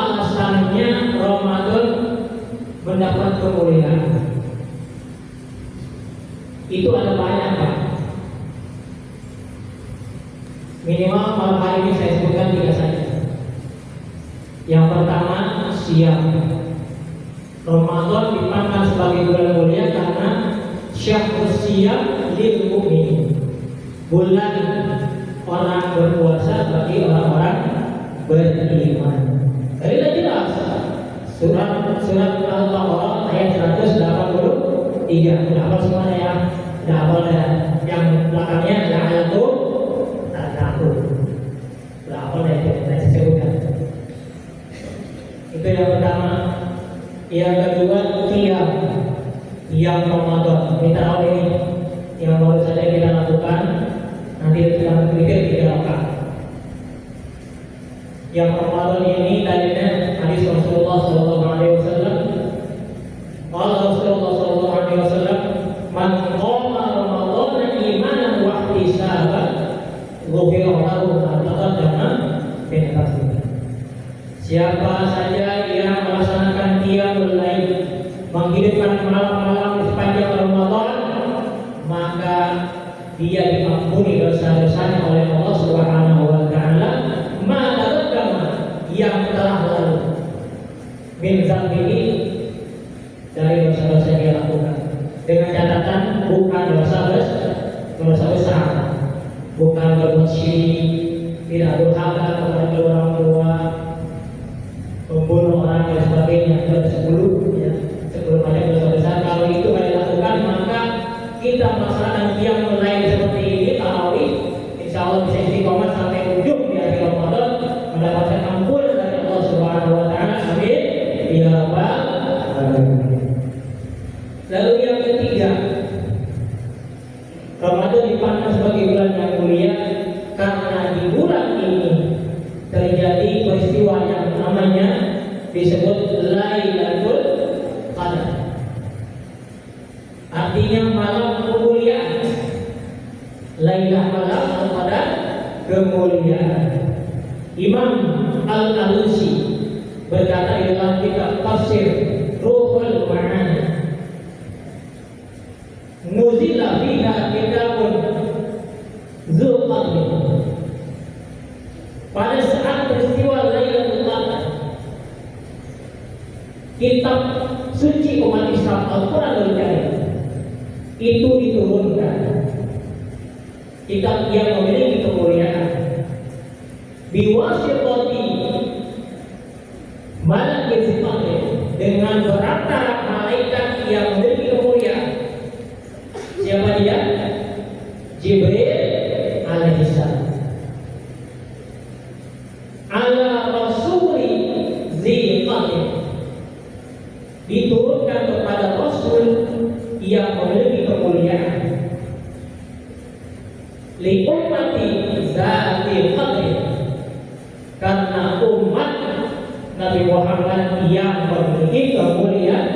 alasannya Ramadan mendapat kemuliaan? Itu ada banyak, Pak. Minimal malam hari ini saya sebutkan 3 saja. Yang pertama, siam. Ramadan dipandang sebagai bulan mulia karena syahrus siyam lil mu'min, bulan orang berpuasa bagi orang-orang beriman. Tadi sudah jelas surat Al-Baqarah ayat 183. Sudah hafal semuanya ya? Sudah hafal ya? Yang belakangnya la'allakum tattaqun. Sudah hafal ya? Saya sebutkan. Itu yang pertama. Yang kedua, qiyam Ramadan. Kita tahu ini yang baru saja kita lakukan. Nanti kita berpikir 3 rakaat. Yang Ramadan ini dalilnya hadis Rasulullah SAW. Qala Rasulullah SAW, "Man qama Ramadan imanan wa ihtisaban, ghufira lahu ma taqaddama min dhanbihi." Siapa saja yang melaksanakan qiyamul lail, menghidupkan malam-malam di sepanjang Ramadan, maka dia diampuni dosa-dosanya oleh Allah Subhanahu wa taala, maka yang telah lalu min dzambihi, dari dosa-dosa yang dia lakukan. Dengan catatan bukan dosa besar, bukan berbuat syirik, tidak durhaka kepada kedua orang tua, membunuh orang dan sebagainya. Dan sebelum ada dosa besar, kalau itu tidak dilakukan, maka kita melaksanakan qiyamul lail seperti ini, tarawih, insya Allah bisa istiqomah sampai ujung di akhir Ramadan, mendapatkan ampunan dari Allah Subhanahu wa taala. Amin ya rabbal alamin. Lalu yang ketiga, Ramadan dipandang sebagai bulan yang mulia karena di bulan ini terjadi peristiwa yang namanya disebut Lailatul Qadar. Artinya malam kemuliaan. Lailah malam kepada kemuliaan. Imam Al-Alusi berkata di dalam kitab tafsir Ruhul Ma'ani, nuzila fiha kitabun Dzulqa'dah. Pada saat peristiwa Lailatul Qadar, kitab suci umat Islam Al-Quranul Karim itu diturunkan. Kitab yang memiliki kemuliaan biwasitati malaikat sifatnya, dengan perantara malaikat yang memiliki kemuliaan. Siapa dia? Jibril alaihissalam. Ala rasuli ziqatin, diturunkan kepada Rasul yang memiliki kemuliaan. Li ummati zati qadri, karena umat Nabi Muhammad yang memiliki kemuliaan.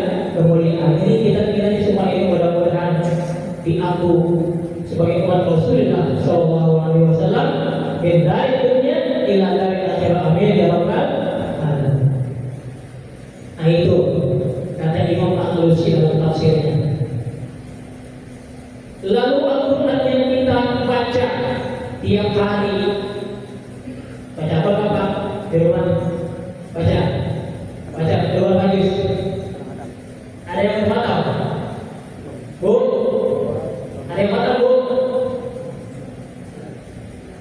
Ini kita kiranya semua ini mudah-mudahan diaku sebagai umat Rasulullah SAW dari dunia ila dari akhirat. Amin ya rabbal alamin. Nah itu kata Imam Al-Alusi dalam tafsirnya. Lalu Al-Quran yang kita baca tiap hari, baca apa Pak di rumah? Baca dua hadis. Ada yang batal? Bu? Ada yang batal Bu?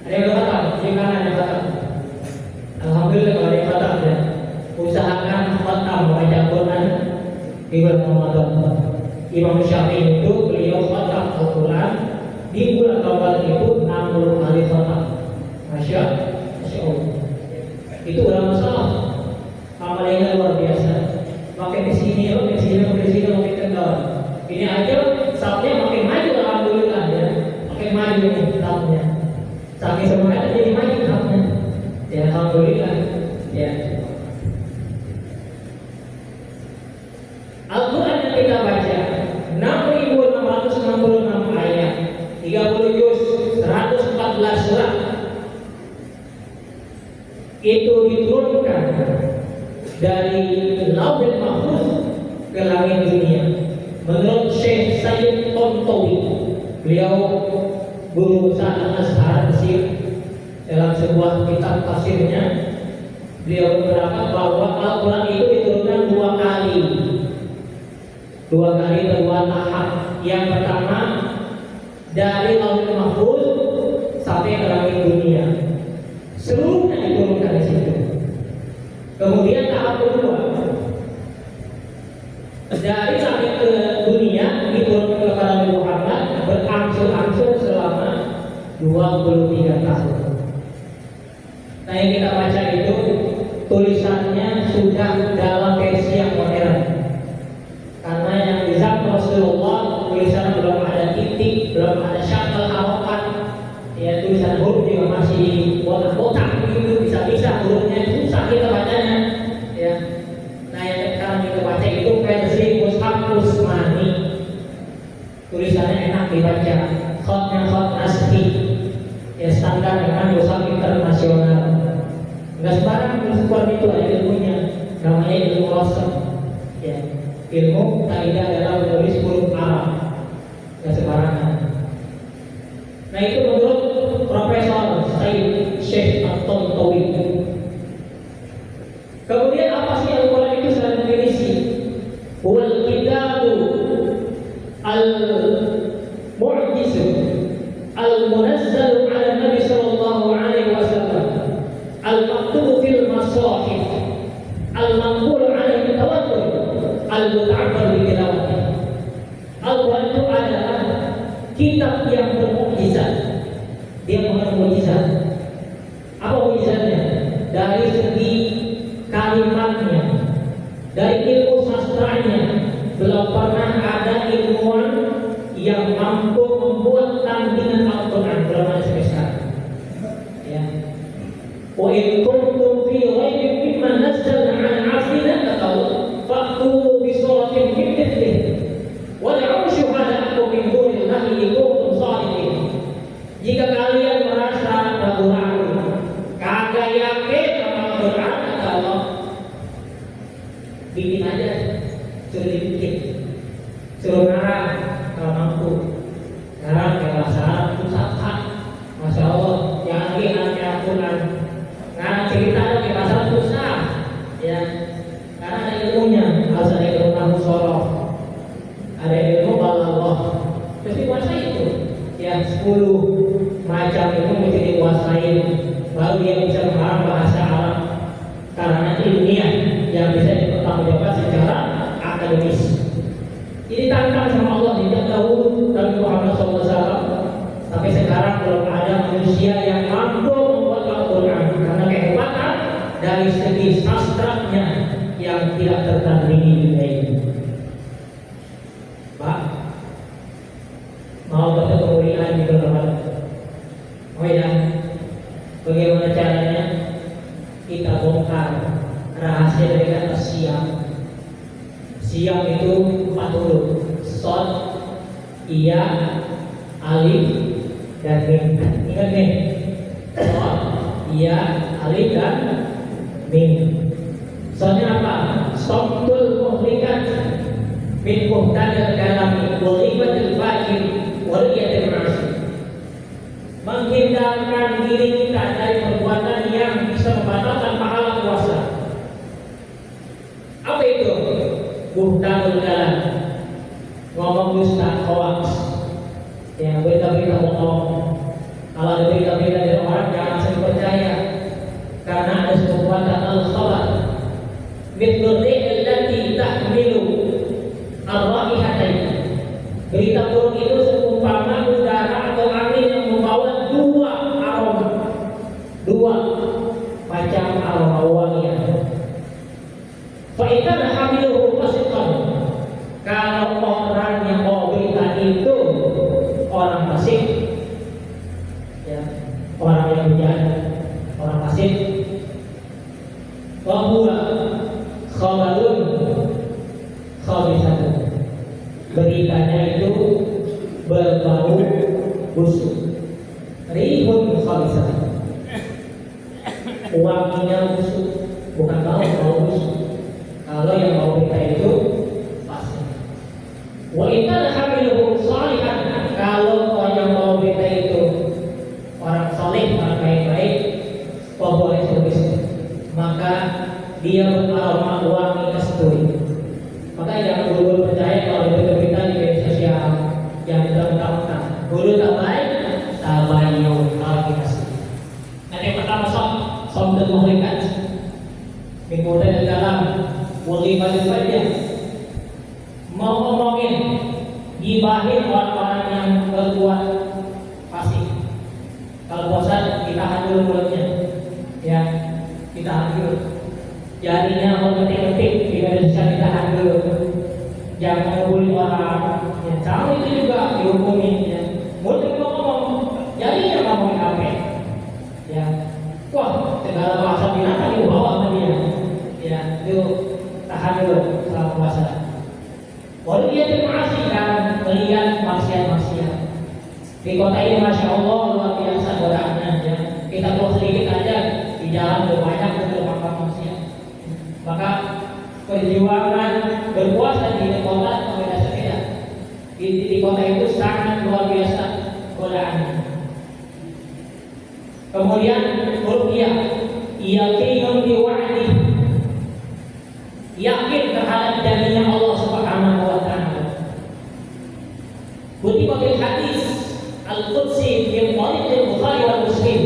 Ada yang batal? Jika ada yang batal, alhamdulillah kalau ada yang batal ya. Usahakan batal membaca Quran di bulan Ramadan. Imam Syafi'i itu beliau batal Al-Quran di bulan Ramadan itu 60 kali batal. Masya Allah. Itu udah masalah. Amalnya luar biasa. Makin kesini, makin kendor. Ini aja saatnya makin maju, alhamdulillah ya. Makin maju nih saatnya. Saking semuanya jadi maju saatnya. Ya alhamdulillah. Ya. Al-Quran yang kita baca 6.666 ayat, 30 juz, 114 surat. Itu diturunkan dari Lauhul Mahfuz ke langit dunia. Menurut Syekh Sayyid Tontowi, beliau guru besar Al-Azhar Mesir, dalam sebuah kitab tafsirnya beliau berpendapat bahwa Al-Quran itu diturunkan dua kali dua tahap. Yang pertama dari Lauhul Mahfuz sampai ke langit dunia, seluruhnya diturunkan di situ. Kemudian tahap kedua dari langit ke dunia diturunkan kepada Nabi Muhammad berangsur-angsur selama 23 tahun. Nah, yang kita baca itu tulisannya sudah dalam versi yang modern. Karena yang di zaman Rasulullah tulisannya belum ada titik, belum ada syakal harokat, ya tulisan huruf juga masih botak-botak begitu, bisa-bisa hurufnya susah kita bacanya, ya. Nah, yang sekarang kita baca itu versi Mushaf Utsmani, tulisannya enak dibaca, khotnya khot asli, ya standar dengan Mushaf internasional. Nggak sembarang Al-Quran itu ada ilmunya, namanya ilmu rosem, ya. Ilmu kaidah dalam menulis huruf Arab, nggak sembarangan. Nah, itu menurut Profesor Said Syekh At-Tontowi. Kemudian apa sih Al-Quran itu selain definisi? Wal kitabu al-mu'jiz al-munazzal 'ala Nabi sallallahu alaihi wasallam al-maktub fil masahif al-manqul 'alaihi tawatur al-muta'abbad bi tilawati. Al-Quran itu adalah kitab yang bermukjizat. Dia mengandung mukjizat. Apa mukjizatnya? Dari segi kalimatnya, dari ilmu sastranya, belum pernah ada ilmuwan yang mampu membuat tandingan Al-Quran, belum ada sampai sekarang. Ya. Wa in kuntum fi raibin mimma nazzalna 'ala 'abdina fa'tu bi suratin min mithlihi wad'u syuhada'akum min dunillahi in kuntum shadiqin. Jika kalian merasa ragu-ragu, kagak yakin sama Al-Quran, kata Allah, bikin aja, suruh dibikin, suruh ngarang kalau mampu. Ngarang kayak bahasa Arab itu sah, masya Allah. Yang lagi ngarang Al-Quran, ngarang cerita kayak bahasa Arab susah, ya. Karena ada ilmunya, harus ada ilmu nahu soroh, ada ilmu balagah, terus dikuasai itu. Ya 10 macam itu mesti dikuasai, baru dia bisa mengarang bahasa Arab. Karena ilmiah yang bisa dipertanggungjawabkan secara akademis. Ini tantang sama Allah sejak dahulu Nabi Muhammad SAW, tapi sekarang belum ada manusia yang mampu membuat Al-Quran karena kehebatan dari segi sastranya yang tidak tertandingi di dunia ini. Pak, mau dapat kemuliaan di dalam. Oh ya, bagaimana caranya? Kita bongkar rahasia dari kata siam. Siam itu 4 huruf: sod, iya, alif, dan mim. Ingat nih, sod, iya, alif, dan mim. Soalnya apa? Soktul muhlikat min muhtadil kalami walibatil fajir waliyatil ma'asih. Menghindarkan diri kita dari perbuatan yang bisa membatalkan pahala puasa. Apa itu? Muhtadil kalam, ngomong dusta, hoax, yang berita-berita bohong. Kalau ada berita-berita dari orang, jangan langsung percaya, karena ada sebuah al-khabar mithlu rihil lati tahmilu ar-raihatain. Berita buruk itu seumpama udara atau angin yang membawa 2 aroma, 2 macam aroma wangian. Fa idzal hamiluhu fasiqan, kalau orang yang bawa berita itu orang fasik, ya, orang yang bejat, orang fasik, wa huwa khabarun khabisatun, beritanya itu berbau busuk. Rihun khabisatun, wanginya busuk, bukan bau busuk. Kalau yang bawa berita itu fasik. Wa inna hamiluhu shalihan, kalau yang bawa berita itu orang saleh, orang baik-baik, boleh tulis, maka dia beraroma wangi kasturi. Maka jangan dulu percaya kalau itu berita di media sosial yang mentah-mentah. Dulu tak baik, tabayyun kalau dikasih. Nanti yang pertama som dan muhlikat. Kemudian dalam wali saja mau ngomongin, gibahin orang-orang yang berbuat fasik. Kalau bosan ditahan dulu mulutnya, ya ditahan dulu. Jadinya mau ngetik-ngetik di media sosial ditahan dulu. Jangan ngebully orang. Ya, sama itu juga dihukumi. Ya. Mulut ngomong, jadinya ngomongin apa? Ya, wah segala bahasa binatang dibawa sama dia. Ya, itu tahan dulu selama puasa. Walau dia terima kasih kan melihat maksiat-maksiat. Di kota ini masya Allah luar biasa godaannya. Ya. Kita keluar sedikit aja di jalan banyak termakan maksiat. Maka perjuangan berpuasa di kota berbeda sepeda. Di kota itu sangat luar biasa godaannya. Kemudian ruqyah, yakinun bi wa'di, yakin terhadap janjinya Allah Subhanahu wa taala. Kutiba bil hadis al-qudsi min tariq al-Bukhari wal Muslim,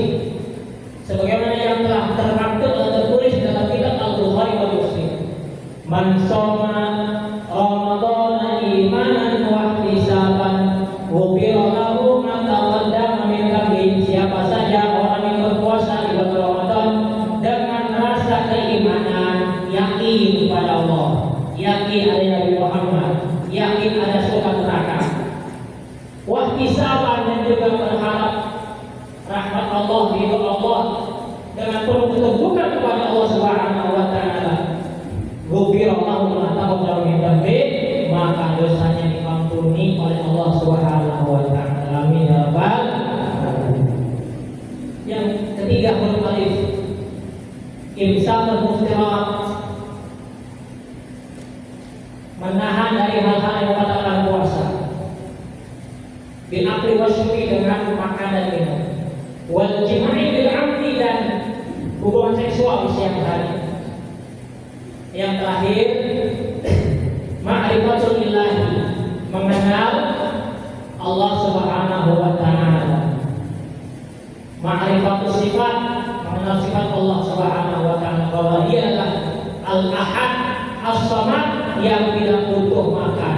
sebagaimana yang telah termaktub atau tertulis dalam kitab Al-Bukhari wal Muslim. Man shoma Ramadhana imanan wa ihtisaban ghufira lahu ma taqaddama min dhanbihi. Siapa saja orang yang berpuasa di bulan Ramadan dengan rasa keimanan, yakin kepada Allah, yakin ada Nabi Muhammad, yakin ada surga neraka, wa ihtisaban, dan juga berharap rahmat Allah, ridho Allah, dengan penuh ketundukan kepada Allah Subhanahu wa taala. Ghufira lahu ma taqaddama min dhanbihi, maka dosanya diampuni oleh Allah Subhanahu wa taala. Amin ya rabbal alamin. Yang ketiga, huruf alif, imsakul muftirat, menahan dari hal-hal yang membatalkan puasa. Bil akli wasyuki, dengan makan dan minum. Wal jima'i bil amdi, dan hubungan seksual di siang hari. Yang terakhir, ma'rifatul ilahi, mengenal Allah Subhanahu wa taala. Ma'rifatul sifat, mengenal sifat Allah Subhanahu wa taala, bahwa Dia adalah Al-Ahad As-Samad, yang tidak butuh makan.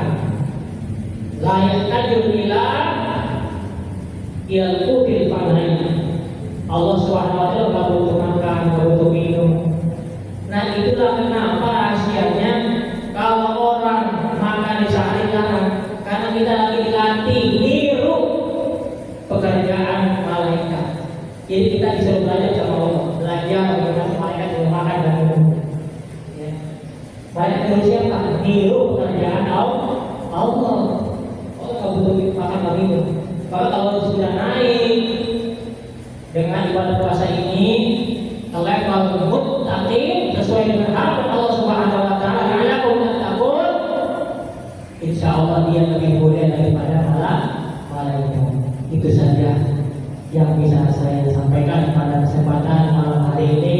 La yahtajul ila yalqutil fanain. Allah Subhanahu wa taala tidak butuh makan, tidak butuh minum. Nah, itulah kenapa rahasianya kalau orang makan di sehari karena kita lagi dilatih niru pekerjaan malaikat. Jadi kita disuruh belajar sama Allah, belajar bagaimana malaikat juga makan dan minum. Ya. Banyak niru siapa? Niru pekerjaan Allah. Allah nggak butuh makan dan minum. Maka kalau sudah naik dengan ibadah puasa ini, level muttaqin sesuai dengan harapan Allah Subhanahu wa taala, la'allakum tattaqun, insyaallah dia lebih mulia daripada malaikat. Itu saja yang bisa saya sampaikan pada kesempatan malam hari ini.